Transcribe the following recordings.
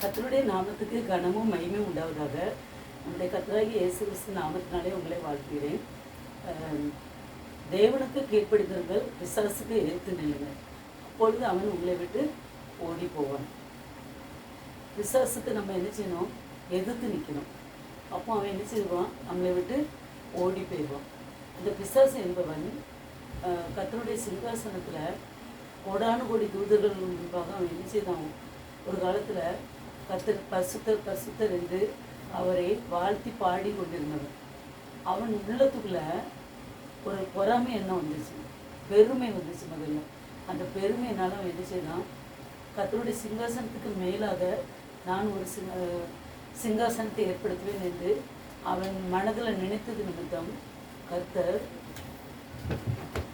கர்த்தருடைய நாமத்துக்கு கனமும் மகிமையும் உண்டாவதாக. நம்முடைய கர்த்தராகிய இயேசு கிறிஸ்து நாமத்தினாலே உங்களை வாழ்த்துகிறேன். தேவனுக்கு கீழ்ப்படிந்தவர்கள் பிசாசுக்கு எதிர்த்து நில்லுங்கள், அப்பொழுது அவன் உங்களை விட்டு ஓடி போவான். பிசாசுக்கு நம்ம என்ன செய்யணும்? எதிர்த்து நிற்கணும். அப்போ அவன் என்ன செய்வான்? நம்மளை விட்டு ஓடி போயிடுவான். இந்த பிசாசு என்பவன் கர்த்தருடைய சிங்காசனத்தில் கோடானு கோடி தூதர்கள் முன்பாக அவன் என்ன செய்தான்? ஒரு காலத்தில் கர்த்தர் பரிசுத்தர் பரிசுத்தர் என்று அவரை வாழ்த்தி பாடி கொண்டிருந்தவன். அவன் உள்ளத்துக்குள்ள ஒரு பொறாமை எண்ணம் வந்துச்சு, பெருமை வந்துச்சு. முதல்ல அந்த பெருமையினால அவன் என்ன செய்தான்? கர்த்தருடைய சிங்காசனத்துக்கு மேலாக நான் ஒரு சிங்காசனத்தை ஏற்படுத்துவேன் என்று அவன் மனதில் நினைத்தது நிமித்தம் கர்த்தர்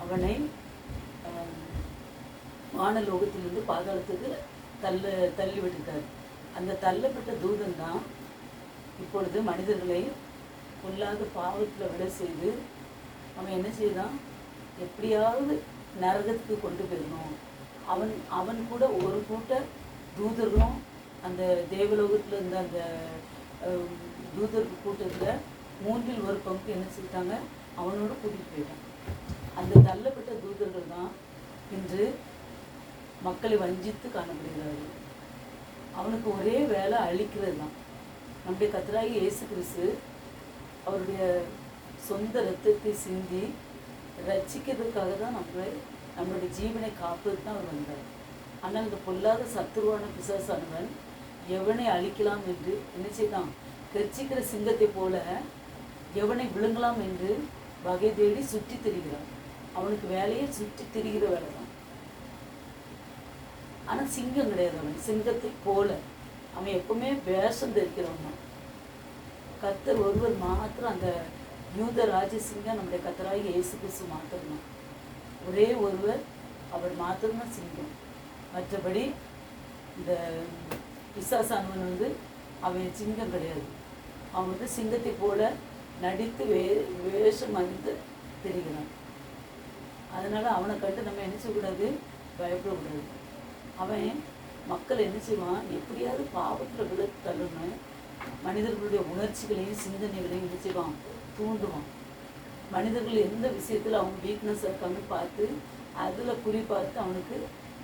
அவனை வானலோகத்திலிருந்து பாதாளத்துக்கு தள்ளி விட்டுட்டார். அந்த தள்ளப்பட்ட தூதன் தான் இப்பொழுது மனிதர்களை பொல்லாத பாவத்தில் விட செய்து அவன் என்ன செய்தான்? எப்படியாவது நரகத்துக்கு கொண்டு போயிடணும். அவன் கூட ஒரு கூட்ட தூதர்களும் அந்த தேவலோகத்தில் இருந்த அந்த தூதர் கூட்டத்தில் 1/3 என்ன செய்தாங்க? அவனோட கூட்டிகிட்டு போயிட்டான். அந்த தள்ளப்பட்ட தூதர்கள் தான் இன்று மக்களை வஞ்சித்து காணப்படுகிறார்கள். அவனுக்கு ஒரே வேலை அழிக்கிறது தான். நம்முடைய கர்த்தராகிய இயேசு கிறிஸ்து அவருடைய சொந்த இரத்தத்தை சிந்தி ரட்சிக்கிறதுக்காக தான் நம்மளுடைய ஜீவனை காப்பதுக்கு தான் அவர் வந்தார். ஆனால் இந்த பொல்லாத சத்துருவான பிசாசானவன் எவனை அழிக்கலாம் என்று என்ன செய்தான்? கர்ச்சிக்கிற சிங்கத்தை போல எவனை விழுங்கலாம் என்று வகை தேடி சுற்றி திரிகிறான். அவனுக்கு வேலையை சுற்றி திரிகிற வேலை தான். ஆனால் சிங்கம் கிடையாது. அவன் சிங்கத்தை போல அவன் எப்பவுமே வேஷம் தெரிக்கிறவன் தான். கர்த்தர் ஒருவர் மாத்திரம், அந்த யூத ராஜ சிங்கம் நம்முடைய கர்த்தராகிய இயேசு கிறிஸ்து மாத்திரம்தான். ஒரே ஒருவர், அவர் மாத்திரம்தான் சிங்கம். மற்றபடி இந்த பிசாசானவன் அவன் சிங்கம் கிடையாது. அவன் சிங்கத்தை போல நடித்து வேஷம் வந்து தெரிகிறான். அதனால் அவனை கண்டு நம்ம என்ன செய்யக்கூடாது? பயப்படக்கூடாது. அவன் மக்கள் என்ன செய்வான்? எப்படியாவது பாவத்தில் விட தள்ளணும். மனிதர்களுடைய உணர்ச்சிகளையும் சிந்தனைகளையும் என்ன செய்வான்? தூண்டுவான். மனிதர்கள் எந்த விஷயத்தில் அவங்க வீக்னஸ் இருக்கான்னு பார்த்து அதில் குறி பார்த்து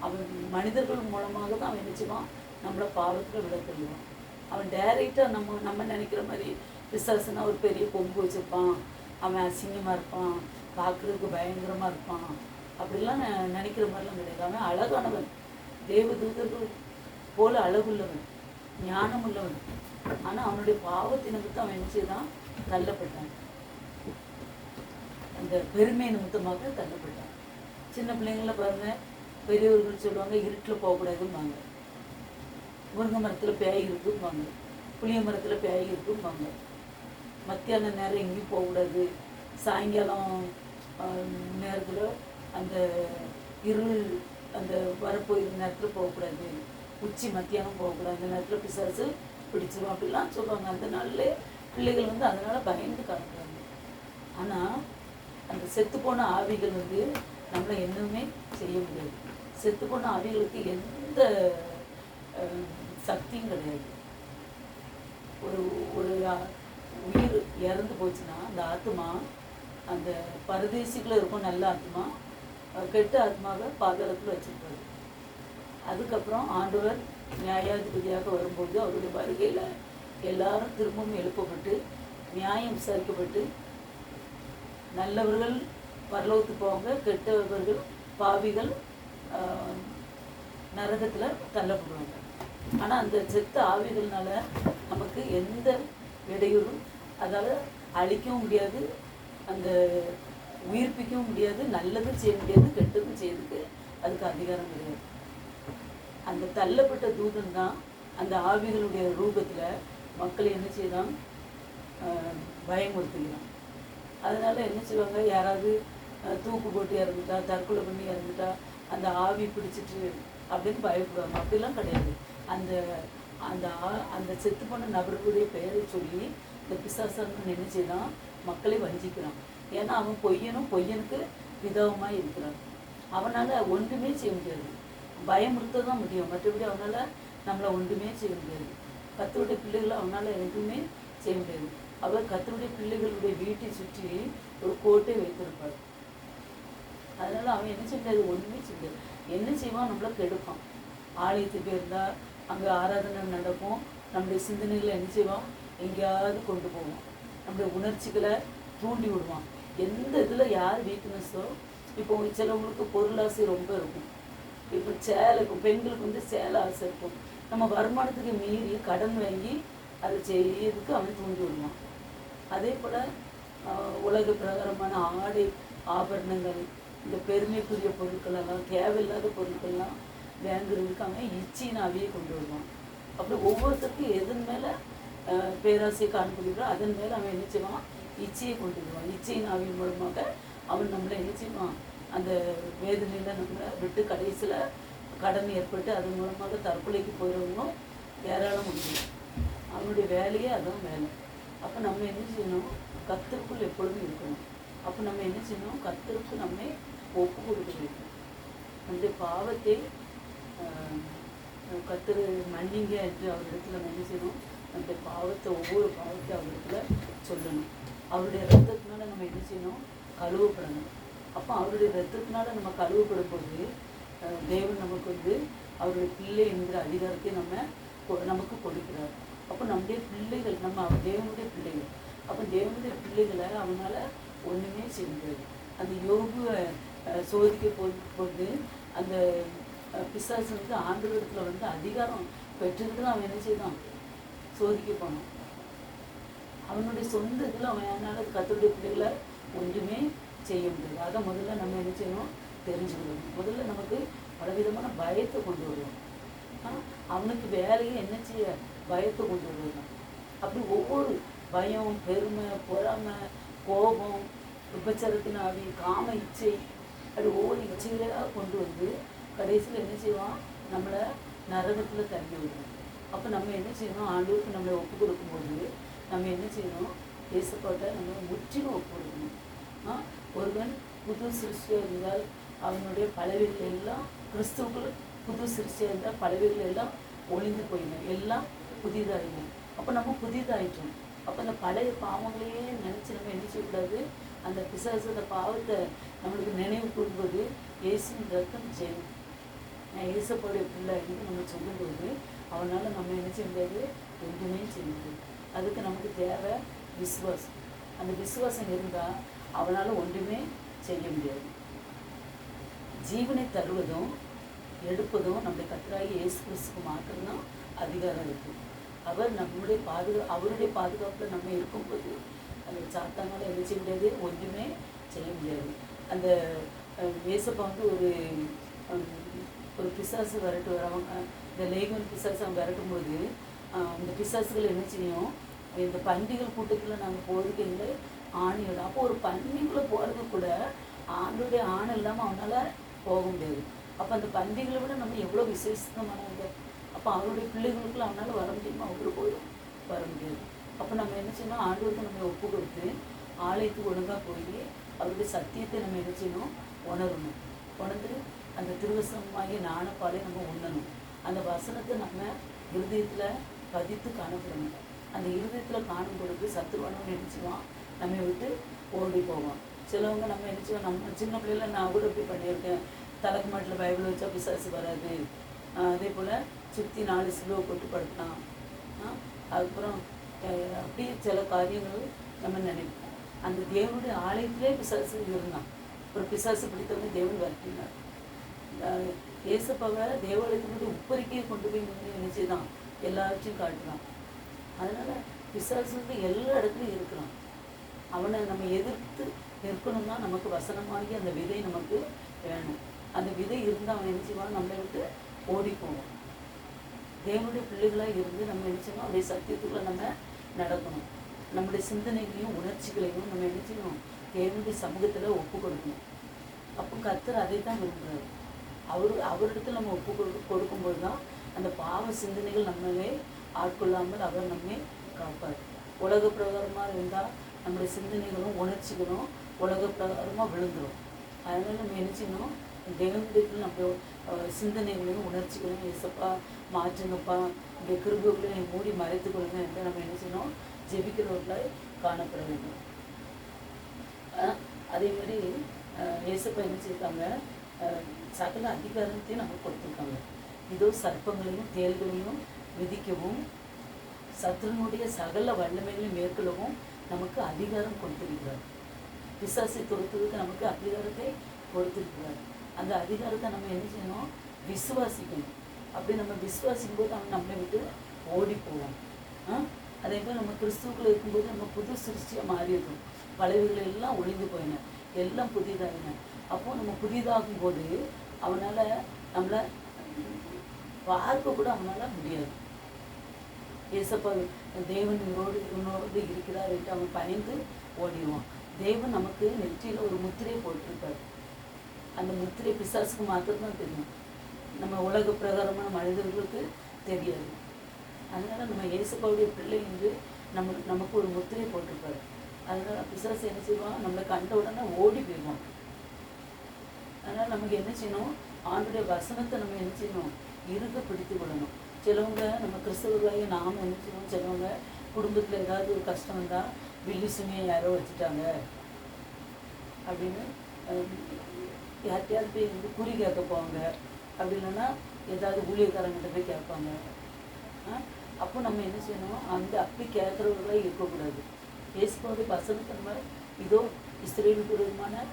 அவன் மனிதர்கள் மூலமாக தான் அவன் என்ன செய்வான்? நம்மளை பாவத்தில் விட தள்ளுவான். அவன் டைரெக்டாக நம்ம நினைக்கிற மாதிரி பிசாசுனா ஒரு பெரிய கொம்பு வச்சுருப்பான், அவன் அசிங்கமாக இருப்பான், பார்க்குறதுக்கு பயங்கரமாக இருப்பான், அப்படிலாம் நினைக்கிற மாதிரிலாம் கிடையாது. அவன் அழகானவன், தேவதூதர்கள் போல அழகுள்ளவன், ஞானம் உள்ளவன். ஆனால் அவனுடைய பாவத்தை நிமித்தம் அவன் என்ன செய்தான்? தள்ளப்பட்டான். அந்த பெருமை நிமித்தமாக தள்ளப்பட்டான். சின்ன பிள்ளைங்கள பாருங்க, பெரியவர்கள் சொல்லுவாங்க இருட்டில் போகக்கூடாதும்பாங்க, முருங்கை மரத்தில் பேய் இருக்கும்பாங்க, புளிய மரத்தில் பேய் இருக்கும்பாங்க, மத்தியான நேரம் எங்கேயும் போகக்கூடாது, சாயங்காலம் நேரத்தில் அந்த இருள் அந்த வரப்போகிற நேரத்தில் போகக்கூடாது, உச்சி மத்தியானம் போகக்கூடாது, அந்த நேரத்தில் பிசாசு பிடிச்சிடும் அப்படிலாம் சொல்லுவாங்க. அந்த நாளில் பிள்ளைகள் அதனால் பயந்து காட்டுறாங்க. ஆனால் அந்த செத்துப்போன ஆவிகள் நம்மளை என்னவுமே செய்ய முடியாது. செத்துப்போன ஆவிகளுக்கு எந்த சக்தியும் கிடையாது. ஒரு உயிர் இறந்து போச்சுன்னா அந்த ஆத்மா அந்த பரதேசிக்குள்ளே இருக்கும். நல்ல ஆத்மா கெட்ட ஆத்மாவை பாதாளத்தில் வச்சுருப்பாரு. அதுக்கப்புறம் ஆண்டவர் நியாயாதிபதியாக வரும்போது அவருடைய வருகையில் எல்லாரும் திரும்பவும் எழுப்பப்பட்டு நியாயம் விசாரிக்கப்பட்டு நல்லவர்கள் பரலோகத்துக்கு போவாங்க, கெட்டவர்கள் பாவிகள் நரகத்தில் தள்ளப்படுவாங்க. ஆனால் அந்த செத்த ஆவிகள்னால நமக்கு எந்த இடையூறும் அதால் அழிக்கவும் முடியாது, அந்த உயிர்ப்பிக்கவும் முடியாது, நல்லதும் செய்ய முடியாது, கெட்டதும் செய்யறதுக்கு அதுக்கு அதிகாரம் கிடையாது. அந்த தள்ளப்பட்ட தூதன் தான் அந்த ஆவிகளுடைய ரூபத்தில் மக்களை என்ன செய்யலாம்? பயமுறுத்துகிறான். அதனால் என்ன செய்வாங்க? யாராவது தூக்கு போட்டு இறந்துட்டா, தற்கொலை பண்ணி இறந்துட்டா அந்த ஆவி பிடிச்சிட்டு அப்படின்னு பயப்படுவாங்க. அப்படிலாம் கிடையாது. அந்த அந்த அந்த செத்து போன நபர்களுடைய பெயரை சொல்லி இந்த பிசாசன் என்ன செய்யலாம்? மக்களை வஞ்சிக்கிறான். ஏன்னா அவன் பொய்யனுக்கு விதவமாக இருக்கிறான். அவனால் ஒன்றுமே செய்ய முடியாது, பயமுறுத்த தான் முடியும். மற்றபடி அவனால் நம்மளை ஒன்றுமே செய்ய முடியாது. கர்த்தருடைய பிள்ளைகளை அவனால் எதுவுமே செய்ய முடியாது. அவர் கர்த்தருடைய பிள்ளைகளுடைய வீட்டை சுற்றி ஒரு கோட்டை வைத்திருப்பார். அதனால் அவன் என்ன செய்ய முடியாது, ஒன்றுமே செய்ய முடியாது. என்ன செய்வான், நம்மளை கெடுப்பான். ஆலயத்துக்கு இருந்தால் அங்கே ஆராதனை நடக்கும், நம்முடைய சிந்தனைகளை என்ன செய்வான், எங்கேயாவது கொண்டு போவான். நம்முடைய உணர்ச்சிகளை தூண்டி விடுவான். எந்த இதில் யார் வீக்னஸோ, இப்போ சிலவங்களுக்கு பொருளாசை ரொம்ப இருக்கும். இப்போ சேலைக்கும் பெண்களுக்கு வந்து சேலை ஆசை இருக்கும். நம்ம வருமானத்துக்கு மீறி கடன் வாங்கி அதை செய்யறதுக்கு அவன் தூண்டி விடுவான். அதே போல் உலக பிரகாரமான ஆடை ஆபரணங்கள், இந்த பெருமைக்குரிய பொருட்கள் எல்லாம், தேவையில்லாத பொருட்கள்லாம் வாங்குறதுக்கு அவன் இச்சையினாவே கொண்டு வருவான். அப்படி ஒவ்வொருத்தருக்கும் எதன் மேலே பேராசையை காண்பிக்கிறோம் அதன் மேலே அவன் என்ன செய்வான், இச்சையை கொண்டு வருவான். இச்சையின் ஆவியின் மூலமாக அவன் நம்மளை என்ன செய்வான், அந்த வேதனையில் நம்மளை விட்டு கடைசியில் கடன் ஏற்பட்டு அதன் மூலமாக தற்கொலைக்கு போயிடணும் ஏராளம் முடியும். அவனுடைய வேலையே அதான் வேலை. அப்போ நம்ம என்ன செய்யணும், கர்த்தருக்குள் எப்பொழுதும் இருக்கணும். அப்போ நம்ம என்ன செய்யணும், கர்த்தருக்கு நம்மை ஒப்பு கொடுக்க வேண்டும். நம்முடைய பாவத்தை கர்த்தர் மன்னிங்க என்று அவரிடத்துல நம்ம என்ன செய்யணும், நம்முடைய பாவத்தை ஒவ்வொரு பாவத்தை அவரிடத்துல சொல்லணும். அவருடைய ரத்தத்தினால நம்ம என்ன செய்யணும், கழுவப்படணும். அப்போ அவருடைய ரத்தத்தினால நம்ம கழுவப்படும் போது தேவன் நமக்கு வந்து அவருடைய பிள்ளை என்கிற அதிகாரத்தை நமக்கு கொடுக்கிறார். அப்போ நம்முடைய பிள்ளைகள், நம்ம தேவனுடைய பிள்ளைகள். அப்போ தேவனுடைய பிள்ளைகளை அவனால் ஒன்றுமே செய்ய முடியாது. அந்த யோகுவை சோதிக்க போது அந்த பிசாசு வந்து ஆண்டவரிடத்தில் வந்து அதிகாரம் பெற்றுக்கிட்டு அவன் என்ன செய்தான், சோதிக்க போனான். அவனுடைய சொந்த இதில் அவனால் கர்த்தருடைய பிள்ளைகளை ஒன்றுமே செய்ய முடியாது. அதை முதல்ல நம்ம என்ன செய்யணும், தெரிஞ்சுக்கணும். முதல்ல நமக்கு பலவிதமான பயத்தை கொண்டு வருவோம். அவனுக்கு வேலையை என்ன செய்ய, பயத்தை கொண்டு வருவான். அப்படி ஒவ்வொரு பயம், பெருமை, பொறாமை, கோபம், விபச்சாரத்தின் ஆவி, காம இச்சை, அப்படி ஒவ்வொரு இச்சைகளாக கொண்டு வந்து கடைசியில் என்ன செய்வான், நம்மளை நரகத்தில் தள்ளி விடுவோம். அப்போ நம்ம என்ன செய்யணும், ஆண்டவருக்கு நம்மளை ஒப்பு கொடுக்கும்போது நம்ம என்ன செய்யணும், ஏசப்பாட்ட நம்ம முற்றிலும் ஒப்பு கொடுக்கணும். ஒருவன் புது சிருஷ்டியாக இருந்தால் அவனுடைய பலவீனங்கள் எல்லாம், கிறிஸ்துவுக்குள் புது சிருஷ்டியாக இருந்தால் பலவீனங்கள் எல்லாம் ஒளிந்து போயிடும், எல்லாம் புதிதாகிடும். அப்போ நம்ம புதிதாகிட்டோம். அப்போ அந்த பழைய பாவங்களையே நினச்சி நம்ம என்ன செய்யக்கூடாது, அந்த பிசாசு அந்த பாவத்தை நம்மளுக்கு நினைவு கூறும்போது இயேசுவின் ரத்தம் செய்யணும். நான் இயேசப்பாவுடைய பிள்ளை என்று நம்ம சொல்லும்போது அவனால் நம்ம என்ன செய்ய முடியாது, ஒன்றுமே செய்ய முடியாது. அதுக்கு நமக்கு தேவை விசுவாசம். அந்த விசுவாசம் இருந்தால் அவனால் ஒன்றுமே செய்ய முடியாது. ஜீவனை தருவதும் எடுப்பதும் நம்முடைய கர்த்தராகிய இயேசு கிறிஸ்துவுக்கு மாத்திரம்தான் அதிகாரம் இருக்குது. அவர் நம்முடைய அவருடைய பாதுகாப்பில் நம்ம இருக்கும்போது அந்த சாத்தானால் என்ன செய்ய முடியாது, ஒன்றுமே செய்ய முடியாது. அந்த ஏசப்பா வந்து ஒரு பிசாசு வரவங்க, இந்த லேகன் பிசாசு அவங்க விரட்டும்போது அந்த பிசாசுகள் என்ன செய்யும், இந்த பன்றிகள் கூட்டத்தில் நாங்கள் போகிறதுக்கு எங்களை ஆணையோட. அப்போ ஒரு பன்றிக்குள்ளே போகிறது கூட ஆண்டோடைய ஆணை இல்லாமல் அவனால் போக முடியாது. அப்போ அந்த பன்றிகளை விட நம்ம எவ்வளோ விசேஷமானவங்க. அப்போ அவருடைய பிள்ளைகளுக்குள்ள அவனால் வர முடியுமா, அவருக்கு வர முடியாது. அப்போ நம்ம என்ன செய்யணும், ஆண்டவருக்கு நம்ம ஒப்பு கொடுத்து ஆலயத்துக்கு ஒழுங்காக போய் அவருடைய சத்தியத்தை நம்ம என்ன செய்யணும், உணர்ந்து அந்த திருவசனமாகிய ஞானப்பாலை நம்ம உண்ணணும். அந்த வசனத்தை நம்ம இருதயத்தில் பதித்து காணப்படணும். அந்த இருதயத்தில் காணும் பொழுது சத்துருவானவன் நினைச்சுவான், நம்ம விட்டு ஓடி போவான். சிலவங்க நம்ம நினைச்சுவோம், நம்ம சின்ன பிள்ளைல நான் கூட இப்படி பண்ணியிருக்கேன், தலைக்கு மாட்டில் பைபிள் வச்சா பிசாசு வராது. அதே போல் சுற்றி 4 சிலுவை போட்டு படுத்தான். அதுக்கப்புறம் அப்படியே சில காரியங்கள் நம்ம நினைப்போம். அந்த தேவனுடைய ஆலயத்திலே பிசாசு இருந்தான். ஒரு பிசாசு பிடித்தவங்க தேவன் வரட்டினார். ஏசப்பாவை தேவாலயத்தினுடைய உப்பரிக்கையை கொண்டு போய் நினைச்சுதான் எல்லாத்தையும் காட்டுறான். அதனால பிசாசு வந்து எல்லா இடத்துலையும் இருக்கிறான். அவனை நம்ம எதிர்த்து நிற்கணும்னா நமக்கு வசனமாகி அந்த விதை நமக்கு வேணும். அந்த விதை இருந்தால் அவன் நினைச்சுவான், நம்மளை விட்டு ஓடி போவோம். தேவனுடைய பிள்ளைகளாக இருந்து நம்ம நினைச்சோம் அப்படியே சத்தியத்துக்குள்ள நம்ம நடக்கணும். நம்முடைய சிந்தனைகளையும் உணர்ச்சிகளையும் நம்ம நினைச்சோம் தேவனுடைய சமூகத்தில் ஒப்பு கொடுக்கணும். அப்போ கர்த்தர் அதை தான் விரும்புகிறார். அவரிடத்தில் நம்ம ஒப்பு கொடுக்கும்போது தான் அந்த பாவ சிந்தனைகள் நம்மளே ஆட்கொள்ளாமல் அவர் நம்மை காப்பார். உலக பிரகாரமாக இருந்தால் நம்முடைய சிந்தனைகளும் உணர்ச்சிகளும் உலக பிரகாரமாக விழுந்துடும். அதனால் நம்ம என்ன செய்யணும், தேவனுடைய நம்ம சிந்தனைகளையும் உணர்ச்சிகளையும் ஏசப்பா மாற்றுங்கப்பா, இந்த கிருபைகளையும் மூடி மறைத்து கொள்ளுங்க என்று நம்ம என்ன செய்யணும், ஜெபிக்கிறவர்களாய் காணப்பட வேண்டும். அதே மாதிரி ஏசப்பா என்ன செய்யிருக்காங்க, சகல அதிகாரத்தையும் நமக்கு கொடுத்துருக்காங்க. இதோ சர்ப்பங்களையும் தேள்களையும் விதிக்கவும் சத்துருனுடைய சகல வல்லமைகளையும் மேற்கொள்ளவும் நமக்கு அதிகாரம் கொடுத்திருக்கிறார். பிசாசை துரத்துவதற்கு நமக்கு அதிகாரத்தை கொடுத்திருக்கிறார். அந்த அதிகாரத்தை நம்ம என்ன செய்யணும், விசுவாசிக்கணும். அப்படி நம்ம விசுவாசிக்கும் போது அவன் நம்மளை விட்டு ஓடி போவோம். அதே மாதிரி நம்ம கிறிஸ்துவுக்குள்ள இருக்கும்போது நம்ம புது சிருஷ்டியாக மாறிடுறோம். பழையவர்கள் எல்லாம் ஒழிந்து போயின, எல்லாம் புதிதாகின. அப்போது நம்ம புதிதாகும் போது அவனால் நம்மளை பார்க்க கூட அவனால் முடியாது. ஏசப்பா தேவன் இவனோடு இருக்கிறார் என்று அவன் பயந்து ஓடிடுவான். தேவன் நமக்கு நெற்றியில் ஒரு முத்திரையை போட்டிருப்பார். அந்த முத்திரை பிசாசுக்கு மாத்திரம்தான் தெரியும், நம்ம உலக பிரகாரமான மனிதர்களுக்கு தெரியாது. அதனால் நம்ம ஏசப்பாவுடைய பிள்ளை என்று நமக்கு ஒரு முத்திரையை போட்டிருப்பார். அதனால் பிசாசு என்ன செய்வான், நம்மளை கண்ட உடனே ஓடி போயிடுவான். அதனால் நமக்கு என்ன செய்யணும், ஆண்டுடைய வசனத்தை நம்ம என்ன செய்யணும், இருக்க பிடித்து கொள்ளணும். சிலவங்க நம்ம கிறிஸ்தவர்களாக நாம் என்ன செய்யணும், சிலவங்க குடும்பத்தில் ஏதாவது ஒரு கஷ்டம் வந்தால் வில்லி சுமையை யாரோ வச்சுட்டாங்க அப்படின்னு யார்கிட்டையாவது போய் வந்து குறி கேட்க போவாங்க. அப்படி இல்லைன்னா ஏதாவது ஊழியக்காரங்கிட்ட போய் கேட்பாங்க. அப்போ நம்ம என்ன செய்யணும், அப்படி கேட்குறவர்களாக இருக்கக்கூடாது. இயேசுவோடைய வசனத்தை நம்ம இதோ இஸ்ரேலுக்கு விரோதமான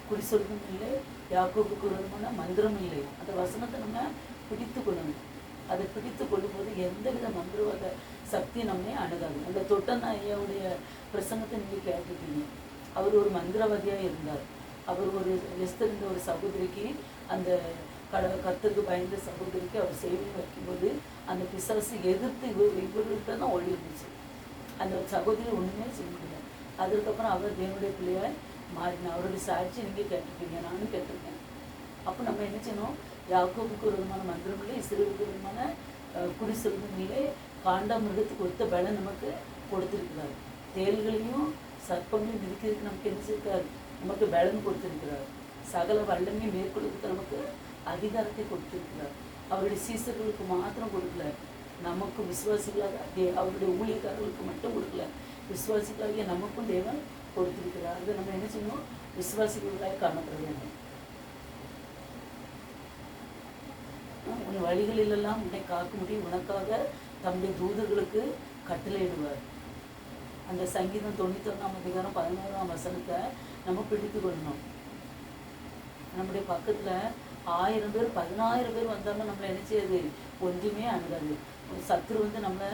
குடிசொல்லும் இல்லை, யாக்கோபுக்கு விரோதமான மந்திரம் இல்லை, அந்த வசனத்தை நம்ம பிடித்து கொள்ளணும். அதை பிடித்து கொள்ளும்போது எந்தவித மந்திரவாத சக்தி நம்மை அணுகாது. அந்த தொட்டன் ஐயாவுடைய பிரசங்கத்தை நீங்கள் கேட்டிருக்கீங்க. அவர் ஒரு மந்திரவாதியாக இருந்தார். அவர் ஒரு எஸ்தர் ஒரு சகோதரிக்கு, அந்த கர்த்தருக்கு பயந்த சகோதரிக்கு அவர் சேவை வைக்கும்போது அந்த பிசாசு எதிர்த்து இவர்கிட்ட தான் ஓடி இருந்துச்சு. அந்த சகோதரி ஒன்றுமே செய்ய முடியல. அதுக்கப்புறம் அவர் தேவனுடைய பிள்ளையாய் மாறினார். அவருடைய சாட்சி நீங்கள் கேட்டிருக்கீங்க, நானும் கேட்டிருக்கேன். அப்போ நம்ம என்ன செய்யணும், யாக்கோபுக்கு ஒரு விதமான மந்திரம் இல்லை, இஸ்ரவேலுக்கு ஒரு விதமான குடி செல்வம் இல்லை, காண்டாமிருகத்துக்கு ஒத்த பலன் நமக்கு கொடுத்திருக்கிறார். தேள்களையும் சர்ப்பங்களையும் மிதிக்கிறதுக்கு நமக்கு என்ன செய்யிருக்கார், நமக்கு பலன் கொடுத்திருக்கிறார். சகல வல்லமே மேற்கொள்வதற்கு நமக்கு அதிகாரத்தை கொடுத்திருக்கிறார். அவருடைய சீசர்களுக்கு மாத்திரம் கொடுக்கல, நமக்கு விசுவாசிகளாக அவருடைய ஊழியக்காரர்களுக்கு மட்டும் கொடுக்கல, விசுவாசிகளாகிய நமக்கும் தேவன் கொடுத்திருக்கிறார். அதை நம்ம என்ன செய்யணும், விசுவாசிகளாக காணப்பட வேண்டும். உன் வழிகளிலெல்லாம் உன்னை காக்க முடியும், உனக்காக தம்முடைய தூதர்களுக்கு கட்டளையிடுவார். அந்த சங்கீதம் 91ஆம் அதிகாரம் 11ஆம் வசனத்தை நம்ம பிடித்து கொள்ளணும். நம்முடைய பக்கத்தில் 1000 பேர் 10000 பேர் வந்தாலும் நம்மளை என்ன செய்யாது, ஒன்றுமே அணுகாது. சத்துரு வந்து நம்மளை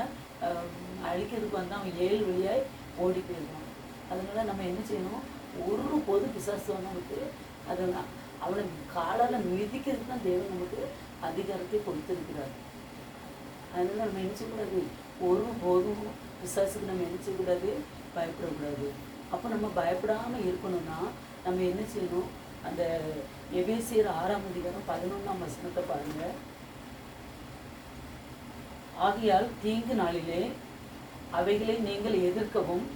அழிக்கிறதுக்கு வந்தால் அவன் 7 வழியாய் ஓடி போயிடுவான். அதனால நம்ம என்ன செய்யணும், ஒரு போது பிசாசு நமக்கு அதை அவனை காலால் மிதிக்கிறதுக்கு தான் தேவன் நமக்கு அதிகாரத்தை கொடுத்திருக்கிறார். அதனால நம்ம என்ன செய்யக்கூடாது, ஒரு போதும் பிசாசுக்கு நம்ம என்ன செய்யக்கூடாது, பயப்படக்கூடாது. அப்போ நம்ம பயப்படாமல் இருக்கணும்னா நம்ம என்ன செய்யணும், அந்த எபேசியர் 6ஆம் அதிகாரம் 11ஆம் வசனத்தை பாருங்க. ஆகையால் தீங்கு நாளிலே அவைகளை நீங்கள் எதிர்க்கவும்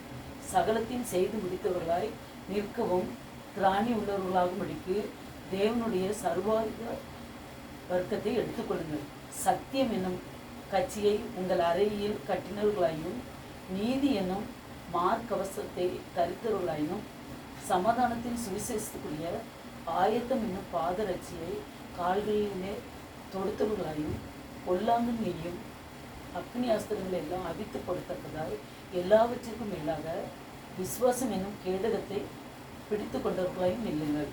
சகலத்தையும் செய்து முடித்தவர்களாய் நிற்கவும் திராணி உள்ளவர்களாகும்படிக்கு தேவனுடைய சர்வாயுத வர்க்கத்தை எடுத்துக்கொள்ளுங்கள். சத்தியம் என்னும் கட்சியை உங்கள் அறையில் கட்டினவர்களாயும் நீதி என்னும் மார்க்கவசத்தை தரித்தவர்களாயும் சமாதானத்தின் சுவிசேஷத்துக்குரிய ஆயத்தம் என்னும் பாதரட்சியை கால்களிலே தொடுத்தவர்களாயும் பொல்லாங்கு நெய்யும் அக்னி அஸ்திரங்கள் எல்லாம் அவித்து கொடுத்ததாய் எல்லாவற்றிற்கும் மேலாக விசுவாசம் என்னும் கேடகத்தை பிடித்து கொண்டவர்களாயும் நில்லுங்கள்.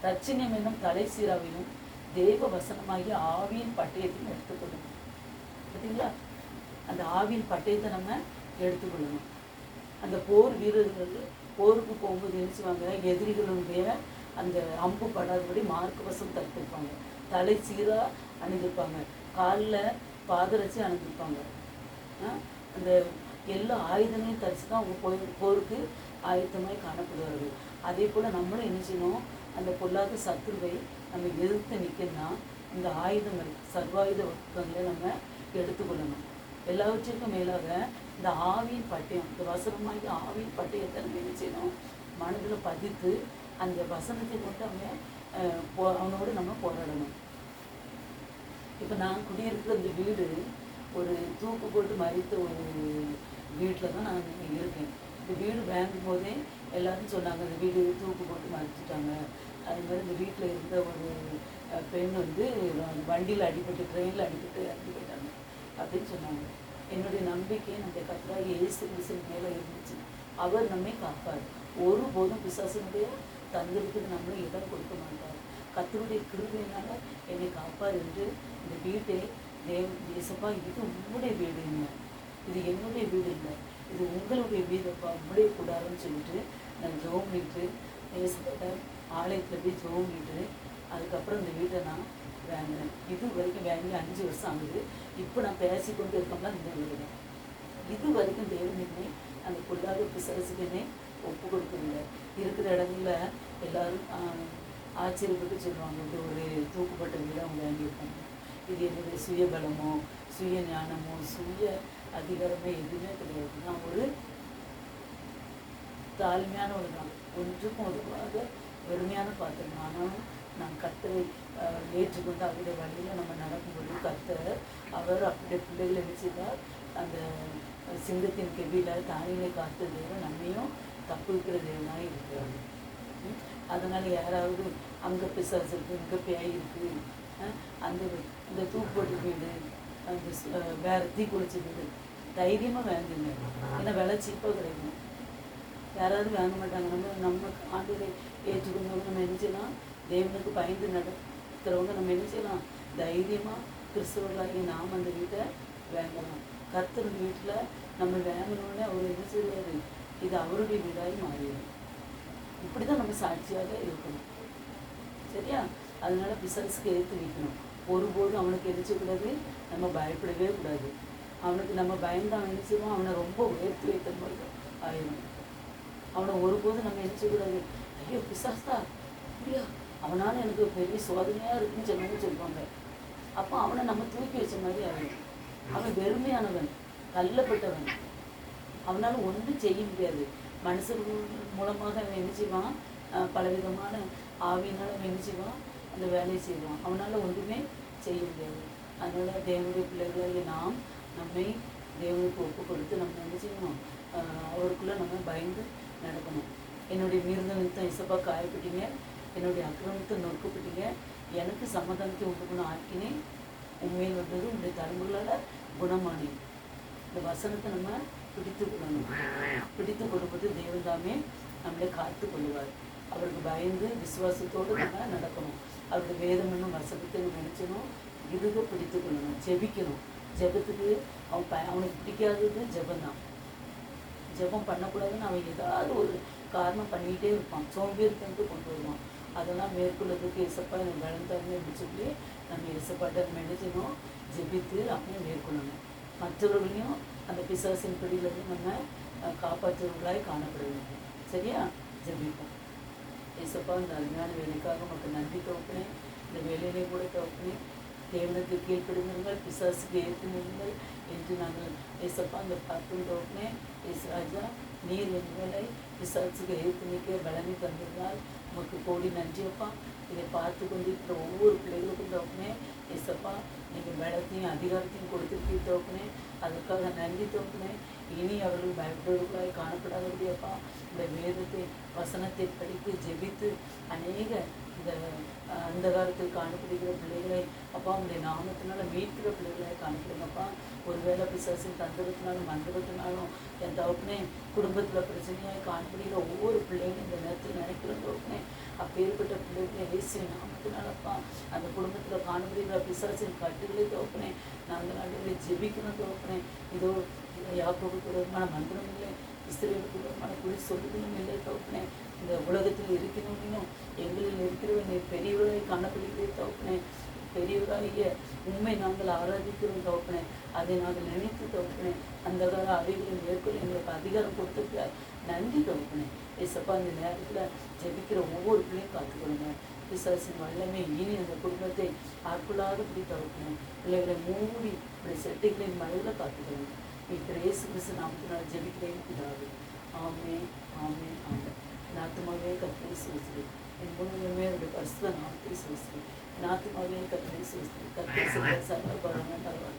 ரட்சணியம் என்னும் தலை சீராவையும் தேவ வசனமாகிய ஆவியின் பட்டயத்தையும் எடுத்துக்கொள்ளணும். பார்த்தீங்களா, அந்த ஆவியின் பட்டயத்தை நம்ம எடுத்துக்கொள்ளணும். அந்த போர் வீரர்கள் போருக்கு போகும்போது நினைச்சுவாங்க, எதிரிகளுடைய அந்த அம்பு படாதபடி மார்க்கவசம் தடுத்திருப்பாங்க, தலை சீராக அணிந்திருப்பாங்க, காலில் பாதரட்சி அணிந்திருப்பாங்க. அந்த எல்லா ஆயுதங்களையும் தரிச்சு தான் அவங்க போருக்கு ஆயுத்தமாய் காணப்படுவார்கள். அதே போல் நம்மளும் என்ன செய்யணும், அந்த பொல்லாத சத்துருவை நம்ம எதிர்த்து நிற்கணும்னா இந்த ஆயுதங்கள் சர்வாயுத வர்க்கங்களை நம்ம எடுத்துக்கொள்ளணும். எல்லாவற்றிற்கும் மேலாக இந்த ஆவியின் பட்டயம், இந்த வசனமாகி ஆவியின் பட்டயத்தை நம்ம என்ன செய்யணும், மனதில் பதித்து அந்த வசனத்தை கொண்டு அவங்க அவனோடு நம்ம போராடணும். இப்போ நான் குடியிருக்கிற இந்த வீடு ஒரு தூக்கு போட்டு மறித்த ஒரு வீட்டில் தான் நான் இருக்கேன். இந்த வீடு வாங்கும் போதே எல்லாரும் சொன்னாங்க, இந்த வீடு தூக்கு போட்டு மறிச்சிட்டாங்க. அது மாதிரி இந்த வீட்டில் இருந்த ஒரு பெண் வண்டியில் அடிபட்டு, ட்ரெயினில் அடிபட்டு இறந்து போயிட்டாங்க அப்படின்னு சொன்னாங்க. என்னுடைய நம்பிக்கை நம்முடைய கர்த்தராகிய இயேசு கிறிஸ்துவின் மேலே இருந்துச்சு. அவர் நம்மை காப்பார். ஒருபோதும் பிசாசினுடைய தந்திரத்துக்கு நம்மளை இடம் கொடுக்க மாட்டார். கர்த்தருடைய கிருபையினால என்னை காப்பார் என்று இந்த வீட்டை தேசப்பா, இது உங்களுடைய வீடு இல்லை, இது என்னுடைய வீடு இல்லை, இது உங்களுடைய வீடப்பா, உங்களுடைய கூடாதுன்னு சொல்லிட்டு நான் ஜெபம் பண்ணிட்டு தேசப்பட்ட ஆலயத்தில் போய் ஜெபம் பண்ணிட்டு அதுக்கப்புறம் இந்த வீட்டை நான் வாங்கினேன். இது வரைக்கும் வாங்கி 5 வருஷம் ஆகுது. இப்போ நான் பேசிக்கொண்டு இருக்கோம்னா இந்த வீடு தான். இது வரைக்கும் தேவனின்மை அந்த பொல்லாத பிசாசுக்குன்னே ஒப்பு கொடுக்கவில்லை. இருக்கிற இடங்கள்ல எல்லாரும் ஆச்சரியப்பட்டு சொல்லுவாங்க, இப்படி ஒரு தூக்குப்பட்ட வீடு அவங்க வாங்கியிருக்காங்க. இது என்னுடைய சுயபலமோ சுய ஞானமோ சுய அதிகாரமோ எதுவுமே கிடையாது. நான் ஒரு தாழ்மையானவள் தான், ஒன்றுக்கும் உதவாத வெறுமையான பாத்திரம். ஆனாலும் நான் கர்த்தரை ஏற்றுக்கொண்டு அவருடைய வழியில் நம்ம நடக்கும்போது கர்த்தர் அவர் அப்படியே பிள்ளைகளை வச்சுதான் அந்த சிங்கத்தின் கெவியில் தானியை காத்த தேவன் நம்மையும் தப்புக்கிற தேவனாக இருக்கிறாங்க. அதனால் யாராவது அங்கே பிசாசு இருக்குது, இங்கே பேய் இருக்குது, அந்த தூக்குப்பட்டு வீடு, அந்த வேறு தீக்குளிச்ச வீடு தைரியமாக வாங்குங்க. ஏன்னா விலை சீப்பாக கிடைக்கும். யாராவது வாங்க மாட்டாங்க. நம்ம ஆண்டுகளை ஏற்றுக்கொண்டவங்க நம்ம என்ன செய்யலாம், தேவனுக்கு பயந்து நடத்துகிறவங்க நம்ம என்ன செய்யலாம், தைரியமாக கிறிஸ்தவர்களாகிய நாம் அந்த வீட்டை வாங்கலாம். கர்த்தர் வீட்டில் நம்ம வாங்கினோடனே அவர் என்ன செய்வார், இது அவருடைய வீடாகி மாறிடும். இப்படி தான் நம்ம சாட்சியாக இருக்கணும். சரியா? அதனால பிசாசுக்கு எதிர்த்து நிற்கணும். ஒருபோதும் அவனுக்கு எரிச்சக்கூடாது, நம்ம பயப்படவே கூடாது. அவனுக்கு நம்ம பயந்து அவன் என்ன செய்வோம், அவனை ரொம்ப உயர்த்தி வைத்த மாதிரி ஆயிடும். அவனை ஒருபோதும் நம்ம எரிச்சக்கூடாது. ஐயோ பிசாசா இல்லையா, அவனால் எனக்கு பெரிய சோதனையாக இருக்குன்னு சொல்லுவாங்க. அப்போ அவனை நம்ம தூக்கி வச்ச மாதிரி ஆகிடும். அவன் வெறுமையானவன், தள்ளப்பட்டவன், அவனால் ஒன்றும் செய்ய முடியாது. மனுஷர்கள் மூலமாக அவன் என்ன செய்வான், பலவிதமான ஆவியினால் அவன் என்ன செய்வான், அந்த வேலையை செய்வான். அவனால் ஒன்றுமே செய்ய முடியாது. அதனால் தேவனுடைய பிள்ளைகளாகிய நாம் நம்மை தேவனுக்கு ஒப்பு கொடுத்து நம்ம என்ன செய்யணும், அவருக்குள்ளே நம்ம பயந்து நடக்கணும். என்னுடைய மீறுதலுக்கு இசப்பா காயப்பட்டீங்க, என்னுடைய அக்கிரமத்தை நொறுக்கப்பட்டீங்க, எனக்கு சமாதானத்தை உண்டு பண்ண ஆக்கினேன், உண்மையில் வந்தது உங்களுடைய தலைமுறைகளால் குணமானி. இந்த வசனத்தை நம்ம பிடித்து கொள்ளணும். பிடித்து கொள்ளும்போது தேவன் தாமே நம்மளை காத்து கொள்ளுவார். அவருக்கு பயந்து விசுவாசத்தோடு நம்ம நடக்கணும். அவருடைய வேதம் என்னும் வசனத்தை நம்ம நினைச்சணும், இருக பிடித்து கொள்ளணும், ஜெபிக்கணும். ஜெபத்துக்கு அவனுக்கு பிடிக்காதது ஜெபந்தான். ஜெபம் பண்ணக்கூடாதுன்னு அவன் ஏதாவது ஒரு காரணம் பண்ணிக்கிட்டே இருப்பான், சோம்பேறித்தனத்தை கொண்டு வருவான். அதெல்லாம் மேற்கொள்ளுறதுக்கு இசப்பா எனக்கு வளர்ந்தாருன்னு எப்படி சொல்லி நம்ம இசப்பாட்ட நம்ம என்ன செய்யணும், ஜெபித்து அப்படியே மேற்கொள்ளணும். மற்றவர்களையும் அந்த பிசாசின் பிடியிலிருந்து நம்ம காப்பாற்றுவர்களாய் காணப்பட வேண்டும். சரியா? ஜெபிப்போம். இசப்பா, இந்த அருமையான வேலைக்காக மக்கள் நன்றி தோப்பினேன். இந்த வேலையிலே கூட தோப்பினேன். தேவனுக்கு கீழ்ப்படுங்கள், பிசாசுக்கு ஏற்றுங்கள் என்று நாங்கள் இசப்பா அந்த பார்த்து தோப்பினேன். ராஜா, நீர் எங்களை பிசாசுக்கு ஏற்று நிற்க பலனை தந்திருந்தால் உமக்கு கோடி நன்றியப்பா. இதை பார்த்து கொண்டிருக்கிற ஒவ்வொரு பிள்ளைகளுக்கும் தோப்பினே இசப்பா, நீங்கள் பலத்தையும் அதிகாரத்தையும் கொடுத்துருக்கீங்க தோப்பினே, அதற்காக நன்றி தோப்பினே. இனி அவர்கள் பயப்படுவர்களாய் காணப்படாதபடியப்பா இந்த வேதத்தை வசனத்தை படித்து ஜெபித்து அநேக இந்த அந்த காலத்தில் காணப்படுகிற பிள்ளைகளை அப்பா உங்களுடைய நாமத்தினால மீட்கிற பிள்ளைகளை காணப்படுங்கப்பா. ஒருவேளை பிசாசின் தந்திரத்தினாலும் மந்திரத்தினாலும் என் தவப்புனே குடும்பத்தில் பிரச்சனையாக காணப்படுகிற ஒவ்வொரு பிள்ளைகளும் இந்த நேரத்தில் நினைக்கிற தவப்புனே, அப்பேற்பட்ட பிள்ளைகளை இயேசு நாமத்தினாலப்பா அந்த குடும்பத்தில் காணப்படுகிற பிசாசின் கட்டுகளை தவப்புனே நாங்கள் நாடுகளை ஜெபிக்கணும் தவப்புனே. இதோ யாக்கோபுக்கு விரோதமான மந்திரம் இல்லை, இஸ்ரவேலுக்கு விரோதமான குறி சொல்லுதலும் இல்லை தவப்புனே. இந்த உலகத்தில் இருக்கணும் எங்களில் இருக்கிறவன் பெரியவராய் காணப்படுகிறே தவப்புனே. பெரியவராகிய உண்மை நாங்கள் ஆராதிக்கிறோம் தவப்புனே. அதை நாங்கள் நினைத்து தவப்புனே. அந்த கால அவைகளை மேற்கொள்ள எங்களுக்கு அதிகாரம் கொடுத்துருக்க நன்றி தவப்புனே. ஏசப்பா, இந்த நேரத்தில் ஜெபிக்கிற ஒவ்வொரு பிள்ளையும் காத்துக்கொள்ளுங்க. பிசாசின் வல்லமை இனி அந்த குடும்பத்தை ஆட்கொள்ளாதபடி தவப்புனே. பிள்ளைகளை மூடி இப்படி செட்டைகளின் மழையில் காத்துக்கொள்ளுங்க. இப்போ இயேசு கிறிஸ்து நாமத்தினால் ஜெபிக்கிறேன் பிதாவே. ஆமே ஆமே ஆமே. ஆத்மாவே கர்த்தரை ஸ்தோத்திரி. என் முழுவதுமே அவருடைய பரிசுத்த நாமத்தை சுஸ்திரி. என் ஆத்துமாவே கர்த்தரை சுஸ்திரி. கர்த்தர் செய்த சகல உபகாரங்களும்